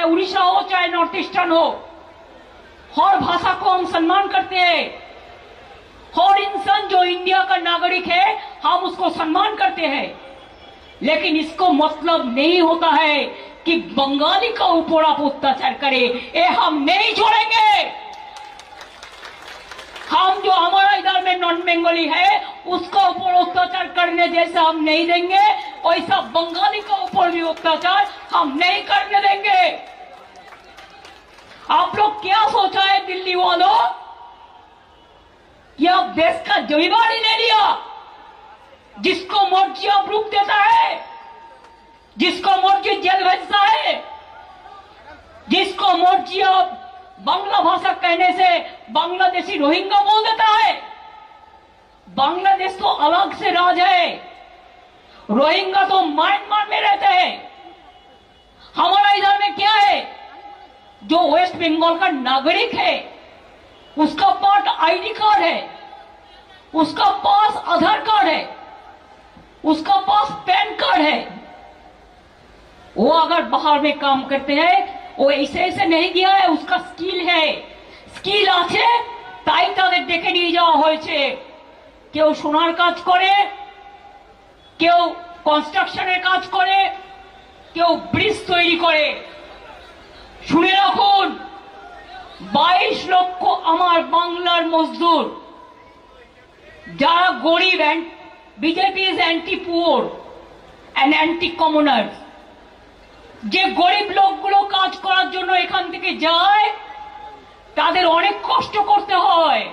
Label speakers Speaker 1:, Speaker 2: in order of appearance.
Speaker 1: चाहे उड़ीसा हो चाहे नॉर्थ ईस्टर्न हो, हर भाषा को हम सम्मान करते हैं। हर इंसान जो इंडिया का नागरिक है हम उसको सम्मान करते हैं, लेकिन इसको मतलब नहीं होता है कि बंगाली का ऊपर आप अत्याचार करें, ये हम नहीं छोड़ेंगे। हम जो हमारा इधर में नॉन बंगाली है उसका ऊपर अत्याचार करने जैसा हम नहीं देंगे, वैसा बंगाली का ऊपर भी अत्याचार हम नहीं करने देंगे। आप लोग क्या सोचा है दिल्ली वालों कि आप देश का जिम्मेदारी ले लिया, जिसको मर्जी आप रूप देता है, जिसको मर्जी जेल भेजता है, जिसको मर्जी आप बांग्ला भाषा कहने से बांग्लादेशी रोहिंग्या बोल देता है। बांग्लादेश तो अलग से राज है, रोहिंग्या तो म्यांमार में रहते हैं। हमारा इधर में क्या है, जो वेस्ट बंगाल का नागरिक है उसका पास आईडी कार्ड है, उसका पास आधार कार्ड है, उसका पास पैन कार्ड है। वो अगर बाहर में काम करते हैं वो ऐसे ऐसे नहीं गया है, उसका स्किल है, स्किल আছে তাই তাদের ডেকে নিয়ে যাওয়া হয়েছে। কেউ সোনার কাজ করে, কেউ কনস্ট্রাকশনের কাজ করে, কেউ ব্রিজ তৈরি করে। শুনে রাখুন, 22 লক্ষ আমার বাংলার মজদুর যারা গরিব, BJP is anti poor and anti commoners. যে গরিব লোকগুলো কাজ করার জন্য এখান থেকে যায় তাদের অনেক কষ্ট করতে হয়।